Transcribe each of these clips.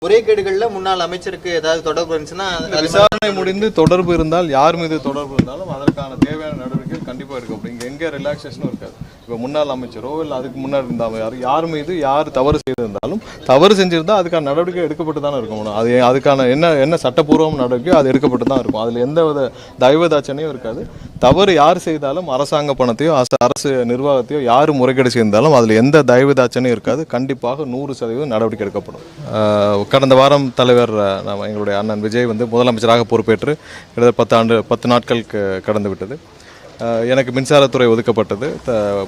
முறைகேடுகள்ல முன்னாள் அமைச்சருக்கு ஏதாவது தொடர்பு இருந்துச்சுன்னா விசாரணை முடிந்து தொடர்பு இருந்தால் யார் மீது தொடர்பு இருந்தாலும் அதற்கான தேவையான நடவடிக்கைகள் கண்டிப்பாக இருக்கும். அப்படி இங்கே எங்கே ரிலாக்ஸேஷனும் இருக்காது. இப்போ முன்னாள் அமைச்சரோ இல்லை அதுக்கு முன்னாடி இருந்தால் யார் மீது யார் தவறு செய்திருந்தாலும் தவறு செஞ்சிருந்தால் அதுக்கான நடவடிக்கை எடுக்கப்பட்டு தானே இருக்கும். அது அதுக்கான என்ன சட்டப்பூர்வம் நடவடிக்கையோ அது எடுக்கப்பட்டு தான் இருக்கும். அதில் எந்த வித தயவுதாட்சணையும் இருக்காது. தவறு யார் செய்தாலும் அரசாங்க பணத்தையோ அரசு நிர்வாகத்தையோ யார் முறைகேடு செய்தாலும் அதில் எந்த தயவுதாட்சணையும் இருக்காது. கண்டிப்பாக 100% நடவடிக்கை எடுக்கப்படும். கடந்த வாரம் தலைவர் எங்களுடைய அண்ணன் விஜய் வந்து முதலமைச்சராக பொறுப்பேற்று கிட்டத்தட்ட 10 நாட்களுக்கு கடந்து விட்டது. எனக்கு மின்சாரத்துறை ஒதுக்கப்பட்டது.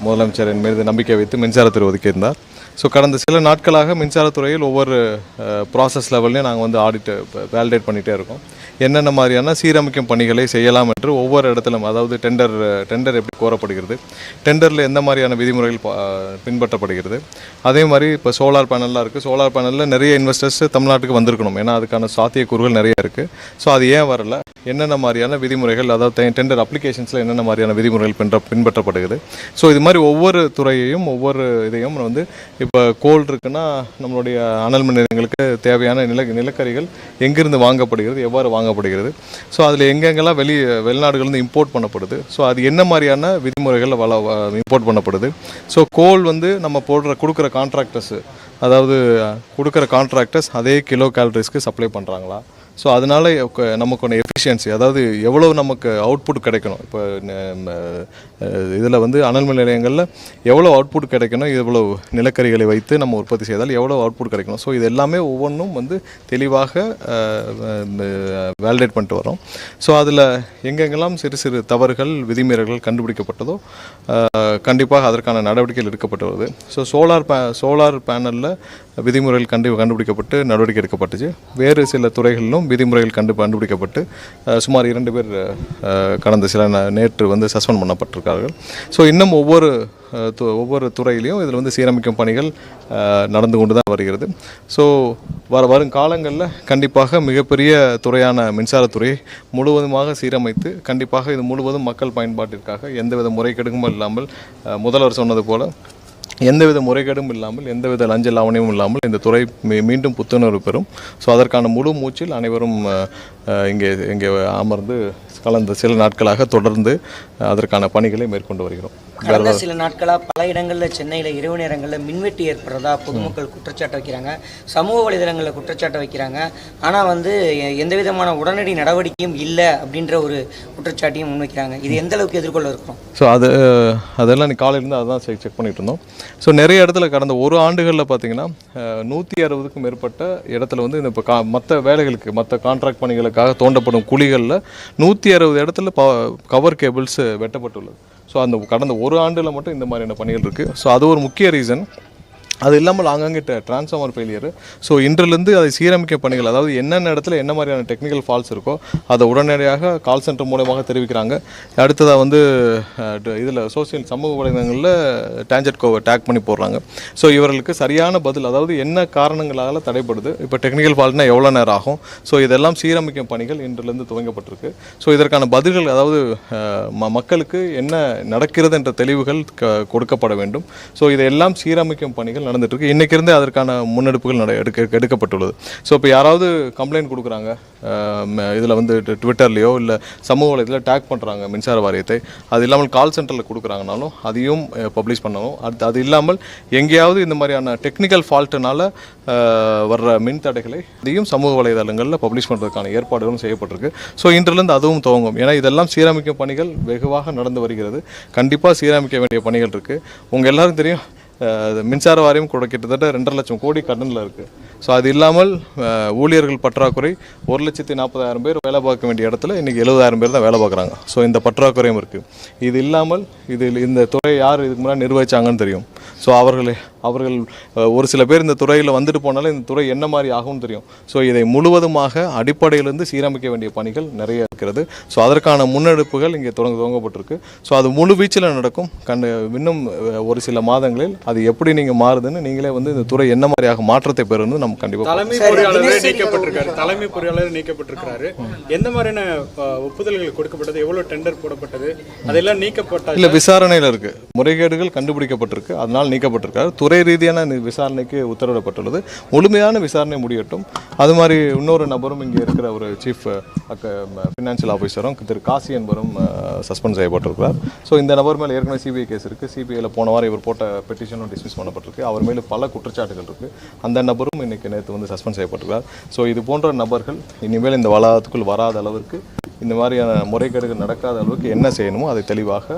முதலமைச்சரின் மீது நம்பிக்கை வைத்து மின்சாரத்துறை ஒதுக்கியிருந்தார். ஸோ கடந்த சில நாட்களாக மின்சாரத்துறையில் ஒவ்வொரு ப்ராசஸ் லெவல்லையும் நாங்கள் வந்து வேலிடேட் பண்ணிகிட்டே இருக்கோம். என்னென்ன மாதிரியான சீரமைக்கும் பணிகளை செய்யலாம் என்று ஒவ்வொரு இடத்திலும், அதாவது டெண்டர் எப்படி கோரப்படுகிறது, டெண்டரில் எந்த மாதிரியான விதிமுறைகள் பின்பற்றப்படுகிறது, அதே மாதிரி இப்போ சோலார் பேனல்லாம் இருக்குது. சோலார் பேனலில் நிறைய இன்வெஸ்டர்ஸ் தமிழ்நாட்டுக்கு வந்திருக்கணும். ஏன்னா அதுக்கான சாத்தியக்கூறுகள் நிறைய இருக்குது. ஸோ அது ஏன் வரல, என்னென்ன மாதிரியான விதிமுறைகள், அதாவது டெண்டர் அப்ளிகேஷன்ஸில் என்னென்ன மாதிரியான விதிமுறைகள் பின்பற்றப்படுகிறது. ஸோ இது மாதிரி ஒவ்வொரு துறையையும் ஒவ்வொரு இதையும் வந்து இப்போ கோல் இருக்குன்னா நம்மளுடைய அனல் மின் நிலையங்களுக்கு தேவையான நிலக்கரிகள் எங்கிருந்து வாங்கப்படுகிறது, எவ்வாறு வாங்கப்படுகிறது, ஸோ அதில் எங்கெங்கெல்லாம் வெளிநாடுகள்லேருந்து இம்போர்ட் பண்ணப்படுது, ஸோ அது என்ன மாதிரியான விதிமுறைகள் இம்போர்ட் பண்ணப்படுது. ஸோ கோல் வந்து நம்ம கொடுக்குற கான்ட்ராக்டர்ஸு, அதாவது கொடுக்குற கான்ட்ராக்டர்ஸ் அதே கிலோ கேலரிஸ்க்கு சப்ளை பண்ணுறாங்களா, ஸோ அதனால் நமக்கு ஒன்று எஃபிஷியன்சி, அதாவது எவ்வளோ நமக்கு அவுட்புட் கிடைக்கணும். இப்போ இதில் வந்து அனல் மின் நிலையங்களில் எவ்வளோ அவுட்புட் கிடைக்கணும், எவ்வளோ நிலக்கரிகளை வைத்து நம்ம உற்பத்தி செய்தால் எவ்வளோ அவுட்புட் கிடைக்கணும். ஸோ இது எல்லாமே ஒவ்வொன்றும் வந்து தெளிவாக வேலிடேட் பண்ணிட்டு வரோம். ஸோ அதில் எங்கெங்கெல்லாம் சிறு சிறு தவறுகள் விதிமீறல்கள் கண்டுபிடிக்கப்பட்டதோ கண்டிப்பாக அதற்கான நடவடிக்கைகள் எடுக்கப்பட்டு வருது. ஸோ சோலார் பேனலில் விதிமுறைகள் கண்டுபிடிக்கப்பட்டு நடவடிக்கை எடுக்கப்பட்டுச்சு. வேறு சில துறைகளிலும் விதிமுறைகள் கண்டுபிடிக்கப்பட்டு சுமார் 2 பேர் கடந்த நேற்று வந்து சஸ்பெண்ட் பண்ணப்பட்டிருக்கார்கள். ஸோ இன்னும் ஒவ்வொரு துறையிலையும் இதில் வந்து சீரமைக்கும் பணிகள் நடந்து கொண்டு தான் வருகிறது. ஸோ வரும் காலங்களில் கண்டிப்பாக மிகப்பெரிய துறையான மின்சாரத்துறையை முழுவதுமாக சீரமைத்து கண்டிப்பாக இது முழுவதும் மக்கள் பயன்பாட்டிற்காக எந்தவித முறைகேடும் இல்லாமல், முதல்வர் சொன்னது போல் எந்தவித முறைகேடும் இல்லாமல், எந்தவித லஞ்ச லாவணியும் இல்லாமல் இந்த துறை மீண்டும் புத்துணர்வு பெறும். ஸோ அதற்கான முழு மூச்சில் அனைவரும் இங்கே அமர்ந்து கலந்த சில நாட்களாக தொடர்ந்து அதற்கான பணிகளை மேற்கொண்டு வருகிறோம். கடந்த சில நாட்களாக பல இடங்களில் சென்னையில் இரவு நேரங்களில் மின்வெட்டு ஏற்படுறதா பொதுமக்கள் குற்றச்சாட்டு வைக்கிறாங்க, சமூக வலைதளங்களில் குற்றச்சாட்டு வைக்கிறாங்க. ஆனால் வந்து எந்த விதமான உடனடி நடவடிக்கையும் இல்லை அப்படின்ற ஒரு குற்றச்சாட்டையும் முன்வைக்கிறாங்க. இது எந்த அளவுக்கு எதிர்கொள்ள இருக்கிறோம்? ஸோ அதெல்லாம் காலையிலேருந்து அதுதான் செக் பண்ணிட்டு இருந்தோம். ஸோ நிறைய இடத்துல கடந்த ஒரு ஆண்டுகளில் பார்த்தீங்கன்னா 160க்கும் மேற்பட்ட இடத்துல வந்து இந்த இப்போ மற்ற வேலைகளுக்கு, மற்ற கான்ட்ராக்ட் பணிகளுக்காக தோண்டப்படும் குழிகளில் 160 இடத்துல கவர் கேபிள்ஸ் வெட்டப்பட்டுள்ளது. ஸோ அந்த கடந்த ஒரு ஆண்டில் மட்டும் இந்த மாதிரியான பணிகள் இருக்குது. ஸோ அது ஒரு முக்கிய ரீசன். அது இல்லாமல் ஆங்காங்கே டிரான்ஸ்ஃபார்மர் ஃபெயிலியர். ஸோ இன்றிலிருந்து அதை சீரமைக்க பணிகள், அதாவது என்னென்ன இடத்துல என்ன மாதிரியான டெக்னிக்கல் ஃபால்ட்ஸ் இருக்கோ அதை உடனடியாக கால் சென்டர் மூலமாக தெரிவிக்கிறாங்க. அடுத்ததாக வந்து இதில் சமூக வலைதளங்களில் டேஞ்சட் கோவை டேக் பண்ணி போடுறாங்க. ஸோ இவர்களுக்கு சரியான பதில், அதாவது என்ன காரணங்களால் தடைப்படுது, இப்போ டெக்னிக்கல் ஃபால்ட்னா எவ்வளோ நேரம் ஆகும், ஸோ இதெல்லாம் சீரமைக்கும் பணிகள் இன்றிலிருந்து துவங்கப்பட்டிருக்கு. ஸோ இதற்கான பதில்கள், அதாவது மக்களுக்கு என்ன நடக்கிறது என்ற தெளிவுகள் கொடுக்கப்பட வேண்டும். ஸோ இதையெல்லாம் சீரமைக்கும் பணிகள் நடந்துட்டு இருக்கு. இன்னைக்கு இருந்தே அதற்கான முன்னெடுப்புகள் எடுக்கப்பட்டுள்ளது. ஸோ இப்போ யாராவது கம்ப்ளைண்ட் கொடுக்குறாங்க, இதில் வந்து ட்விட்டர்லையோ இல்லை சமூக வலைதளத்தில் டேக் பண்ணுறாங்க மின்சார வாரியத்தை, அது இல்லாமல் கால் சென்டரில் கொடுக்குறாங்கனாலும் அதையும் பப்ளிஷ் பண்ணணும். அது இல்லாமல் எங்கேயாவது இந்த மாதிரியான டெக்னிக்கல் ஃபால்ட்டுனால வர்ற மின் தடைகளை அதையும் சமூக வலைதளங்களில் பப்ளிஷ் பண்ணுறதுக்கான ஏற்பாடுகளும் செய்யப்பட்டிருக்கு. ஸோ இன்றிலிருந்து அதுவும் துவங்கும். ஏன்னா இதெல்லாம் சீரமைக்கும் பணிகள் வெகுவாக நடந்து வருகிறது. கண்டிப்பாக சீரமைக்க வேண்டிய பணிகள் இருக்குது. உங்கள் எல்லாரும் தெரியும், மின்சார வாரியம் கூட கிட்டத்தட்ட 2.5 லட்சம் கோடி கடனில் இருக்குது. ஸோ அது இல்லாமல் ஊழியர்கள் பற்றாக்குறை, 1,40,000 பேர் வேலை பார்க்க வேண்டிய இடத்துல இன்றைக்கி 70,000 பேர் தான் வேலை பார்க்குறாங்க. ஸோ இந்த பற்றாக்குறையும் இருக்குது. இது இல்லாமல் இந்த துறையை யார் இதுக்கு முன்னாடி நிர்வகித்தாங்கன்னு தெரியும். ஸோ அவர்கள் ஒரு சில பேர் இந்த துறையில் வந்துட்டு போனாலும் இந்த துறை என்ன மாதிரி ஆகும்னு தெரியும். ஸோ இதை முழுவதுமாக அடிப்படையிலிருந்து சீரமைக்க வேண்டிய பணிகள் நிறைய இருக்கிறது. ஸோ அதற்கான முன்னெடுப்புகள் இங்கே தொடங்கப்பட்டிருக்கு. ஸோ அது முழு வீச்சில் நடக்கும். இன்னும் ஒரு சில மாதங்களில் அது எப்படி நீங்கள் மாறுதுன்னு நீங்களே வந்து இந்த துறை என்ன மாதிரியாக மாற்றத்தை பெறுன்னு நம்ம கண்டிப்பாக. தலைமை பொறியாளர் நீக்கப்பட்டிருக்காரு. எந்த மாதிரியான ஒப்புதல்கள் கொடுக்கப்பட்டது, எவ்வளவு டெண்டர் போடப்பட்டது, அதெல்லாம் நீக்கப்பட்ட இல்லை, விசாரணையில் இருக்கு, முறைகேடுகள் கண்டுபிடிக்கப்பட்டிருக்கு. அதனால நாள் நீக்கப்பட்டிருக்காரு. துறை ரீதியான விசாரணைக்கு உத்தரவிடப்பட்டுள்ளது. முழுமையான விசாரணை முடியட்டும். அது மாதிரி இன்னொரு நபரும் இங்கே இருக்கிற ஒரு சீஃப் ஃபினான்ஷியல் ஆஃபீஸரும் திரு காசி என்பவரும் சஸ்பெண்ட் செய்யப்பட்டிருக்கிறார். ஸோ இந்த நபர் மேலே ஏற்கனவே சிபிஐ கேஸ் இருக்குது. சிபிஐயில் போன வாரம் இவர் போட்ட பெட்டிஷனும் டிஸ்மிஸ் பண்ணப்பட்டிருக்கு. அவர் மேலே பல குற்றச்சாட்டுகள் இருக்குது. அந்த நபரும் இன்றைக்கி நேற்று வந்து சஸ்பெண்ட் செய்யப்பட்டிருக்கிறார். ஸோ இது போன்ற நபர்கள் இனிமேல் இந்த வளாகத்துக்குள் வராத அளவிற்கு, இந்த மாதிரியான முறைகேடுகள் நடக்காத அளவுக்கு என்ன செய்யணுமோ அதை தெளிவாக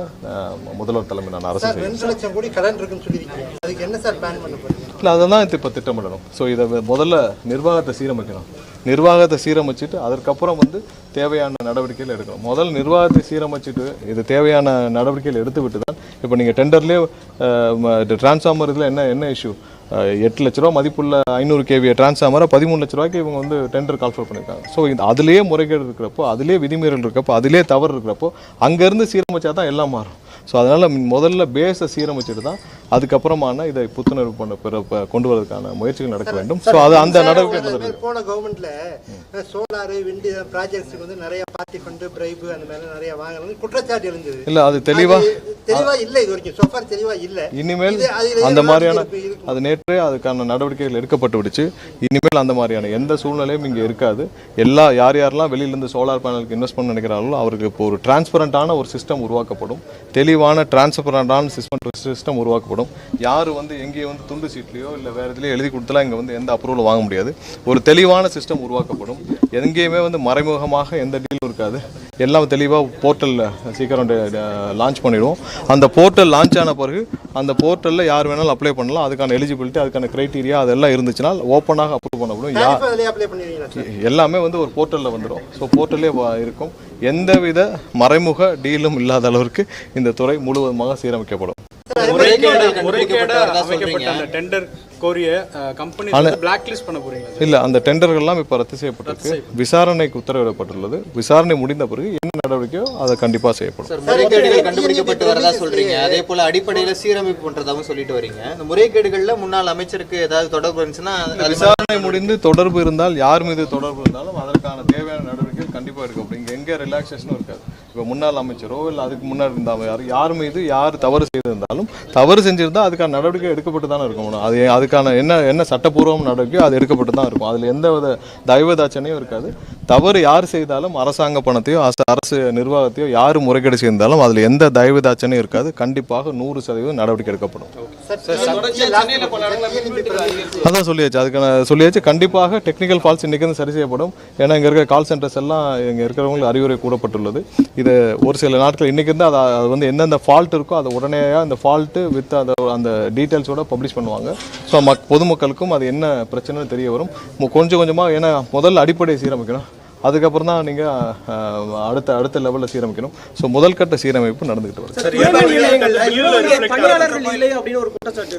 முதல்வர் தலைமையிலான அரசு செய்யும். 2 லட்சம் கோடி கடன் இருக்குன்னு சொல்லியிருக்கீங்க. அதுக்கு என்ன சார் பிளான் பண்ண போறீங்க? இல்லை, அதை தான் இப்போ திட்டமிடணும். ஸோ இதை முதல்ல நிர்வாகத்தை சீரமைக்கணும். நிர்வாகத்தை சீரமைச்சிட்டு அதற்கப்புறம் வந்து தேவையான நடவடிக்கைகள் எடுக்கணும். முதல் நிர்வாகத்தை சீரமைச்சிட்டு இது தேவையான நடவடிக்கைகள் எடுத்துவிட்டு தான் இப்போ நீங்கள் டெண்டர்லேயே டிரான்ஸ்ஃபார்மர் இதில் என்ன இஷ்யூ, 8 லட்ச ரூபா மதிப்புள்ள 500 kVA டிரான்ஸ்ஃபார்மரை 13 லட்ச ரூபாய்க்கு இவங்க வந்து டெண்டர் கால்ஃபர் பண்ணியிருக்காங்க. ஸோ அதுலேயே முறைகேடு இருக்கிறப்போ, அதிலே விதிமீறல் இருக்கிறப்போ, அதிலே தவறு இருக்கிறப்போ அங்கேருந்து சீரமைச்சா தான் எல்லாம் மாறும். ஸோ அதனால் முதல்ல பேஸை சீரமைச்சிட்டு தான் அதுக்கப்புறமான இதை புத்துணர்வு கொண்டு வரதுக்கான முயற்சிகள் நடக்க வேண்டும். ஸோ அது அந்த நடவடிக்கை போன கவர்மெண்ட்ல சோலார் விண்ட் ப்ராஜெக்ட்ஸுக்கு வந்து நிறைய பார்ட்டி ஃபண்டு பிரைபு அந்த மாதிரி நிறைய வாங்கணும் குற்றச்சாட்டு இருந்தது. இல்லை, அது தெளிவா இல்லை, இது வரைக்கும் சோஃபார் தெளிவா இல்லை. இனிமேல் அந்த மாதிரியான அது நேற்றே அதுக்கான நடவடிக்கைகள் எடுக்கப்பட்டு விடுச்சு. இனிமேல் அந்த மாதிரியான எந்த சூழ்நிலையும் இங்கே இருக்காது. யாரெல்லாம் வெளியிலேருந்து சோலார் பேனலுக்கு இன்வெஸ்ட் பண்ண நினைக்கிறாங்களோ அவருக்கு இப்போ ஒரு டிரான்ஸ்பரண்டான ஒரு சிஸ்டம் உருவாக்கப்படும். தெளிவான டிரான்ஸ்பரண்டான சிஸ்டம் உருவாக்கப்படும். யார் வந்து எங்கேயும் வந்து துண்டு சீட்லையோ இல்லை வேறு இதுலையோ எழுதி கொடுத்தலாம் இங்கே வந்து எந்த அப்ரூவலும் வாங்க முடியாது. ஒரு தெளிவான சிஸ்டம் உருவாக்கப்படும். எங்கேயுமே வந்து மறைமுகமாக எந்த டீலும் இருக்காது. எல்லாம் தெளிவாக போர்ட்டலில் சீக்கிரம் லான்ச் பண்ணிடுவோம். அந்த போர்ட்டல் லான்ச் ஆன பிறகு அந்த போர்ட்டலில் யார் வேணாலும் அப்ளை பண்ணலாம். அதுக்கான எலிஜிபிலிட்டி, அதுக்கான கிரைட்டீரியா அதெல்லாம் இருந்துச்சுன்னா ஓப்பனாக அப்ரூவ் பண்ணப்படும். எல்லாமே வந்து ஒரு போர்ட்டலில் வந்துடும். ஸோ போர்ட்டலே இருக்கும். எந்தவித மறைமுக டீலும் இல்லாத அளவிற்கு இந்த துறை முழுவதுமாக சீரமைக்கப்படும். இல்ல, அந்த டெண்டர்கள்லாம் இப்ப ரத்து செய்யப்பட்டிருக்கு. விசாரணைக்கு உத்தரவிடப்பட்டுள்ளது. விசாரணை முடிந்த பிறகு என்ன நடவடிக்கையோ அதை கண்டிப்பா செய்யப்படும். முறைகேடுகள் கண்டுபிடிக்கப்பட்டு வரதா சொல்றீங்க. அதே போல அடிப்படையில சீரமைப்பு பண்றதாவும் சொல்லிட்டு வரீங்க. இந்த முறைகேடுகள்ல முன்னாள் அமைச்சருக்கு ஏதாவது தொடர்பு இருந்துச்சுன்னா விசாரணை முடிந்து தொடர்பு இருந்தால், யார் மீது தொடர்பு இருந்தாலும் அதற்கான தேவையான நடவடிக்கைகள் கண்டிப்பா இருக்கும். இங்க எங்க ரிலாக்ஸேஷனும் இருக்காது. இப்போ முன்னாள் அமைச்சரோ இல்லை அதுக்கு முன்னாடி இருந்தால் யார் மீது யார் தவறு செய்திருந்தாலும், தவறு செஞ்சிருந்தா அதுக்கான நடவடிக்கை எடுக்கப்பட்டு தானே இருக்கும். அதுக்கான என்ன சட்டப்பூர்வம் நடவடிக்கை அது எடுக்கப்பட்டு தான் இருக்கும். அதில் எந்த வித தயவுதாட்சணையும் இருக்காது. தவறு யார் செய்தாலும் அரசாங்க பணத்தையோ அரசு நிர்வாகத்தையோ யார் முறைகேடு செய்தாலும் அதில் எந்த தயவுதாட்சணையும் இருக்காது. கண்டிப்பாக 100% நடவடிக்கை எடுக்கப்படும். அதான் சொல்லியாச்சு. கண்டிப்பாக டெக்னிக்கல் ஃபால்ட்ஸ் இன்றைக்கி வந்து சரி செய்யப்படும். ஏன்னா இங்கே இருக்கிற கால் சென்டர்ஸ் எல்லாம் இங்கே இருக்கிறவங்களுக்கு அறிவுரை கூடப்பட்டுள்ளது. இது ஒரு சில நாட்கள் இன்றைக்கி இருந்து அது வந்து எந்தெந்த ஃபால்ட் இருக்கோ அதை உடனே அந்த ஃபால்ட்டு வித் அந்த டீட்டெயில்ஸோட பப்ளிஷ் பண்ணுவாங்க. ஸோ பொதுமக்களுக்கும் அது என்ன பிரச்சனைன்னு தெரிய வரும். கொஞ்சம் கொஞ்சமாக, ஏன்னா முதல்ல அடிப்படையை சீரமைக்கணும். அதுக்கப்புறம் தான் நீங்கள் அடுத்த லெவலில் சீரமைக்கணும். ஸோ முதல் கட்ட சீரமைப்பு நடந்துகிட்டு வருது.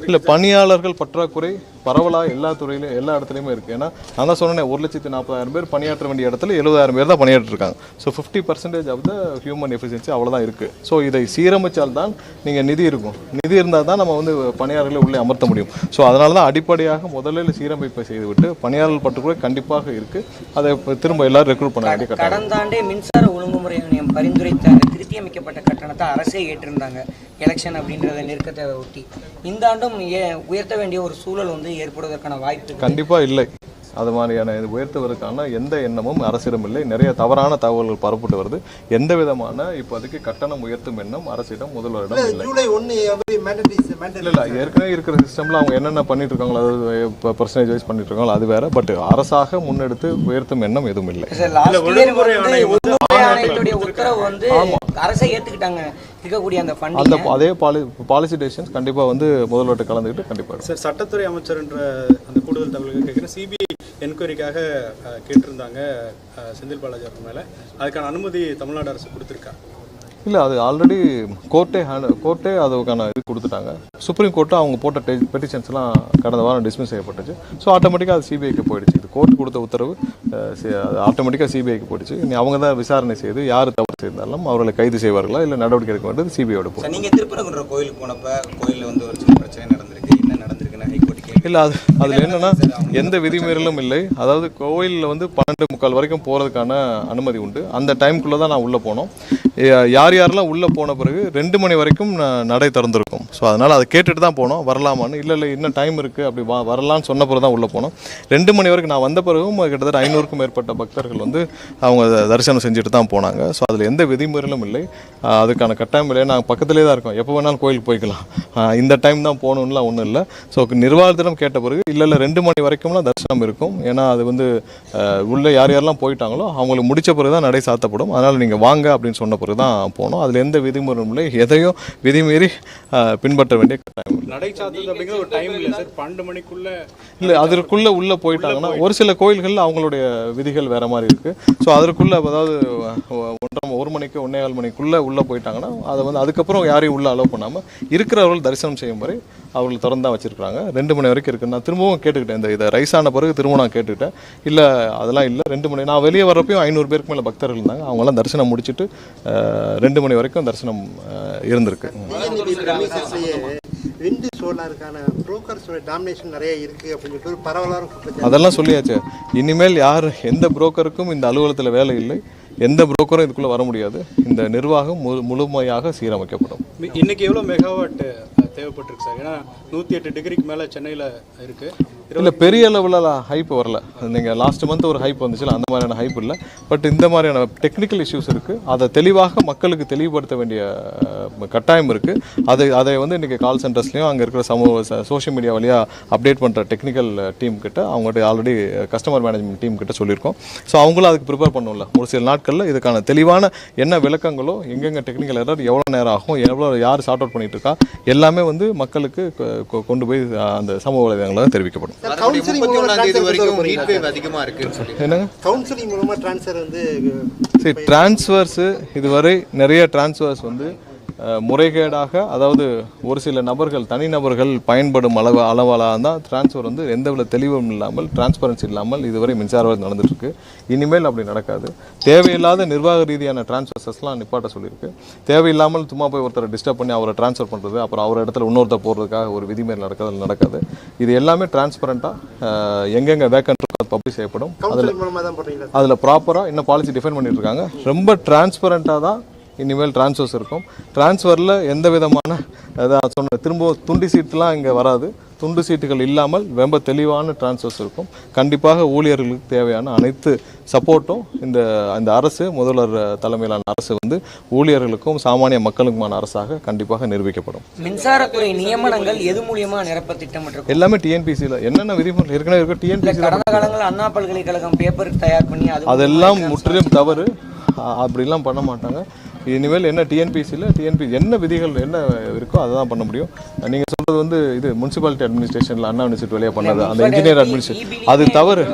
இல்லை, பணியாளர்கள் பற்றாக்குறை பரவலாக எல்லா துறையிலும் எல்லா இடத்துலையுமே இருக்குது. ஏன்னா நான் தான் சொன்னேன், 1,40,000 பேர் பணியாற்ற வேண்டிய இடத்துல 70,000 பேர் தான் பணியாற்றிருக்காங்க. So 50% of the human efficiency அவ்வளோதான் இருக்குது. ஸோ இதை சீரமைச்சால் தான் நீங்கள் நிதி இருக்கும். நிதி இருந்தால் தான் நம்ம வந்து பணியாளர்களை உள்ளே அமர்த்த முடியும். ஸோ அதனால தான் அடிப்படையாக முதலில் சீரமைப்பை செய்துவிட்டு பணியாளர்கள் பற்றாக்குறை கண்டிப்பாக இருக்குது. அதை திரும்ப எல்லாரும் ரெக்ரூட் பண்ண வேண்டிய கட்டாயம். கடந்த ஆண்டே மின்சார ஒழுங்குமுறை ஆணையம் பரிந்துரைத்த அந்த திருத்தி அமைக்கப்பட்ட கட்டணத்தை அரசே ஏற்றிருந்தாங்க எலெக்ஷன் அப்படின்றத நெருக்கத்தை ஒட்டி. இந்த ஆண்டும் உயர்த்த வேண்டிய ஒரு சூழல் வந்து ஏற்படுவதற்கான வாய்ப்பு கண்டிப்பாக இல்லை. அது மாதிரியான உயர்த்துவதற்கான எந்த எண்ணமும் அரசிடம் இல்லை. நிறைய தவறான தகவல்கள் பரப்பட்டு வருது. எந்த விதமான இப்போதைக்கு கட்டணம் உயர்த்தும் எண்ணம் அரசிடம் முதல்வரிடம் இல்லை. இல்லை, ஏற்கனவே இருக்கிற சிஸ்டம்ல அவங்க என்னென்ன பண்ணிட்டு இருக்காங்களோ, அதாவது பர்சன்டேஜ் வைஸ் பண்ணிட்டு இருக்காங்களோ அது வேற. பட் அரசாக முன்னெடுத்து உயர்த்தும் எண்ணம் எதுவும் இல்லை. உத்தரவு வந்து அரசை ஏத்துக்கிட்டாங்க. இருக்கக்கூடிய அந்த அதே பாலிசி டெசிஷன்ஸ் கண்டிப்பா வந்து முதல்வர்கிட்ட கலந்துக்கிட்டு கண்டிப்பா. சார், சட்டத்துறை அமைச்சர் என்ற அந்த கூடுதல் தகவல்கள் கேட்குறேன். சிபிஐ என்கொயரிக்காக கேட்டிருந்தாங்க செந்தில் பாலாஜி அவர் மேலே. அதுக்கான அனுமதி தமிழ்நாடு அரசு கொடுத்துருக்கா? இல்லை, அது ஆல்ரெடி கோர்ட்டே அதுக்கான இது கொடுத்துட்டாங்க. சுப்ரீம் கோர்ட்டு அவங்க போட்ட பெட்டிஷன்ஸ்லாம் கடந்த வாரம் டிஸ்மிஸ் செய்யப்பட்டுச்சு. ஸோ ஆட்டோமேட்டிக்காக அது சிபிஐக்கு போயிடுச்சு. இது கோர்ட் கொடுத்த உத்தரவு அது ஆட்டோமேட்டிக்காக சிபிஐக்கு போயிடுச்சு. அவங்க தான் விசாரணை செய்து யார் தவறு செய்தாலும் அவர்களை கைது செய்வார்களா இல்லை நடவடிக்கை எடுக்க வேண்டியது சிபிஐயோட போகும். நீங்கள் திருப்பரங்குன்றம் கோயிலுக்கு போனப்போ கோயிலில் வந்து ஒரு சின்ன பிரச்சனை நடந்திருக்கு. என்ன நடந்திருக்குன்னு ஹைகோர்ட் இல்லை, அதில் என்னென்னா எந்த விதிமீறலும் இல்லை. அதாவது கோயிலில் வந்து 12:45 வரைக்கும் போகிறதுக்கான அனுமதி உண்டு. அந்த டைமுக்குள்ளே தான் நான் உள்ளே போனோம். யாரெல்லாம் உள்ளே போன பிறகு 2 மணி வரைக்கும் நடை திறந்திருக்கும். ஸோ அதனால் அதை கேட்டுட்டு தான் போனோம் வரலாமான்னு. இல்லை இன்னும் டைம் இருக்குது அப்படி வரலான்னு சொன்ன பிறகு தான் உள்ளே போனோம். 2 மணி வரைக்கும் நான் வந்த பிறகும் கிட்டத்தட்ட 500க்கும் மேற்பட்ட பக்தர்கள் வந்து அவங்க தரிசனம் செஞ்சுட்டு தான் போனாங்க. ஸோ அதில் எந்த விதிமுறைகளும் இல்லை, அதுக்கான கட்டாயம் இல்லை. நாங்கள் பக்கத்துலேயே தான் இருக்கோம், எப்போ வேணாலும் கோயிலுக்கு போய்க்கலாம், இந்த டைம் தான் போகணுன்னுலாம் ஒன்றும் இல்லை. ஸோ நிர்வாகத்திடம் கேட்ட பிறகு இல்லை 2 மணி வரைக்கும்லாம் தரிசனம் இருக்கும். ஏன்னா அது வந்து உள்ளே யாரெல்லாம் போயிட்டாங்களோ அவங்களுக்கு முடித்த பிறகு தான் நடை சாத்தப்படும். அதனால் நீங்கள் வாங்க அப்படின்னு சொன்ன பிறகு தான் போனோம். அதில் எந்த விதிமுறையும் இல்லை, எதையும் விதிமீறி பின்பற்ற வேண்டிய கட்டாயம் இல்லை. நடை சாத்துறது அப்படிங்கிற ஒரு டைம் இல்லை சார், 12 மணிக்குள்ள இல்லை அதற்குள்ளே உள்ளே போயிட்டாங்கன்னா ஒரு சில கோயில்களில் அவங்களுடைய விதிகள் வேறு மாதிரி இருக்குது. ஸோ அதற்குள்ளே அதாவது 1 மணிக்கு 1:15 மணிக்குள்ளே உள்ளே போயிட்டாங்கன்னா அதை வந்து அதுக்கப்புறம் யாரையும் உள்ளே அலோவ் பண்ணாமல் இருக்கிறவர்கள் தரிசனம் செய்யும் வரை அவர்கள் திறந்து தான் வச்சுருக்காங்க. 2 மணி வரைக்கும் இருக்குது. நான் திரும்பவும் கேட்டுக்கிட்டேன், இதை ரைஸ் ஆன பிறகு திரும்ப நான் கேட்டுக்கிட்டேன், இல்லை அதெல்லாம் இல்லை 2 மணி. நான் வெளியே வர்றப்பையும் 500 பேருக்கு மேலே பக்தர்கள் இருந்தாங்க. அவங்களாம் தரிசனம் முடிச்சுட்டு 2 மணி வரைக்கும் தரிசனம் இருந்திருக்கு. விண்டு சோலாருக்கான புரோக்கர்ஸோட டாமினேஷன் நிறைய இருக்குது அப்படின்னு சொல்லிட்டு ஒரு பரவலாக அதெல்லாம் சொல்லியாச்சு. இனிமேல் யார் எந்த புரோக்கருக்கும் இந்த அலுவலகத்தில் வேலை இல்லை, எந்த புரோக்கரும் இதுக்குள்ளே வர முடியாது. இந்த நிர்வாகம் முழுமையாக சீரமைக்கப்படும். இன்னைக்கு எவ்வளோ மெகாவாட் தேவைப்பட்டிருக்கு சார்? ஏன்னா 108 டிகிரிக்கு மேலே சென்னையில் இருக்குது. இல்லை பெரிய அளவில் ஹைப் வரல. நீங்கள் லாஸ்ட் மந்த் ஒரு ஹைப் வந்துச்சுல, அந்த மாதிரியான ஹைப் இல்லை. பட் இந்த மாதிரியான டெக்னிக்கல் இஷ்யூஸ் இருக்குது, அதை தெளிவாக மக்களுக்கு தெளிவுபடுத்த வேண்டிய கட்டாயம் இருக்குது. அதை வந்து இன்றைக்கி கால் சென்டர்ஸ்லையும் அங்கே இருக்கிற சோஷியல் மீடியா வழியாக அப்டேட் பண்ணுற டெக்னிக்கல் டீம் கிட்ட அவங்கள்ட்ட ஆல்ரெடி கஸ்டமர் மேனேஜ்மெண்ட் டீம் கிட்ட சொல்லியிருக்கோம். ஸோ அவங்களும் அதுக்கு ப்ரிப்பேர் பண்ணல. ஒரு சில நாட்களில் இதுக்கான தெளிவான என்ன விளக்கங்களோ, எங்கெங்கே டெக்னிக்கல் எரர், எவ்வளோ நேரம் ஆகும், எவ்வளோ யார் சார்ட் அவுட் பண்ணிட்டு இருக்கா, எல்லாமே வந்து மக்களுக்கு கொண்டு போய் அந்த சமூக வலைதளங்களாக தெரிவிக்கப்படும். சரி, டிரான்ஸ்ஃபர்ஸு இதுவரை நிறைய டிரான்ஸ்ஃபர்ஸ் வந்து முறைகேடாக, அதாவது ஒரு சில நபர்கள் தனிநபர்கள் பயன்படும் அளவால் தான் டிரான்ஸ்ஃபர் வந்து எந்தவித தெளிவும் இல்லாமல், டிரான்ஸ்பரன்சி இல்லாமல் இதுவரை மின்சார நடந்துட்டுருக்கு. இனிமேல் அப்படி நடக்காது. தேவையில்லாத நிர்வாக ரீதியான டிரான்ஸ்ஃபர்ஸஸ்லாம் நிப்பாட்ட சொல்லியிருக்கு. தேவையில்லாமல் சும்மா போய் ஒருத்தரை டிஸ்டர்ப் பண்ணி அவரை டிரான்ஸ்ஃபர் பண்ணுறது, அப்புறம் அவர் இடத்துல இன்னொருத்தர் போடுறதுக்காக ஒரு விதிமுறை நடக்காது. இது எல்லாமே டிரான்ஸ்பரண்ட்டாக எங்கெங்கே வேக்கன்ட் இருக்கோ அது பப்ளிஷ் செய்யப்படும். அதில் ப்ராப்பராக இன்னும் பாலிசி டிஃபைன் பண்ணிட்டு இருக்காங்க. ரொம்ப டிரான்ஸ்பரண்ட்டாக தான் இனிமேல் டிரான்ஸ்ஃபர்ஸ் இருக்கும். டிரான்ஸ்ஃபரில் எந்த விதமான அதான் சொன்ன திரும்ப துண்டு சீட்டுலாம் இங்கே வராது. துண்டு சீட்டுகள் இல்லாமல் ரொம்ப தெளிவான டிரான்ஸ்ஃபர்ஸ் இருக்கும். கண்டிப்பாக ஊழியர்களுக்கு தேவையான அனைத்து சப்போர்ட்டும் இந்த அரசு, முதல்வர் தலைமையிலான அரசு வந்து ஊழியர்களுக்கும் சாமானிய மக்களுக்குமான அரசாக கண்டிப்பாக நிரூபிக்கப்படும். மின்சாரத்துறை நியமனங்கள் எது மூலியமாக நிரப்ப திட்டமிட்டிருக்கும்? எல்லாமே டிஎன்பிசியில் என்னென்ன விதிமுறை ஏற்கனவே இருக்கும். டிஎன்பிசி கடந்த காலங்களில் அண்ணா பல்கலைக்கழகம் பேப்பர் தயார் பண்ணி அதெல்லாம் முற்றிலும் தவறு. அப்படிலாம் பண்ண மாட்டாங்க. இனிமேல் என்ன டிஎன்பிசியில் என்ன விதிகள் என்ன இருக்கோ அதை தான் பண்ண முடியும். நீங்கள் சொல்கிறது வந்து இது முனிசிபாலிட்டி அட்மினிஸ்ட்ரேஷனில் அண்ணா யூனிவர்சிட்டி வழியாக பண்ணது, அந்த இன்ஜினியர் அட்மினிஸ்ட்ரேஷன், அது தவறு.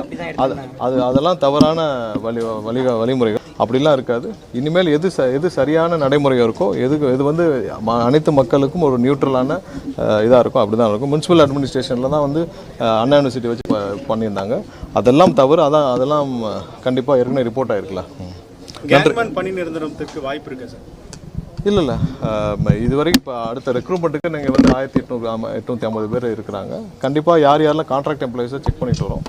அதெல்லாம் தவறான வழிமுறைகள். அப்படிலாம் இருக்காது. இனிமேல் எது சரியான நடைமுறையாக இருக்கோ, எது வந்து அனைத்து மக்களுக்கும் ஒரு நியூட்ரலான இதாக இருக்கும், அப்படி தான் இருக்கும். முனிசிபல் அட்மினிஸ்ட்ரேஷனில் தான் வந்து அண்ணா யூனிவர்சிட்டி வச்சு பண்ணியிருந்தாங்க. அதெல்லாம் தவறு. அதெல்லாம் கண்டிப்பாக ஏற்கனவே ரிப்போர்ட் ஆகிருக்கலாம். பணி நிரந்தரத்துக்கு வாய்ப்பு இருக்கு சார்? இல்லை இதுவரைக்கும் இப்போ அடுத்த ரெக்ரூட்மெண்ட்டுக்கு நீங்கள் வந்து 1850 பேர் இருக்கிறாங்க. கண்டிப்பாக யாரெல்லாம் கான்ட்ராக்ட் எம்ப்ளாயிஸை செக் பண்ணிட்டு வரோம்.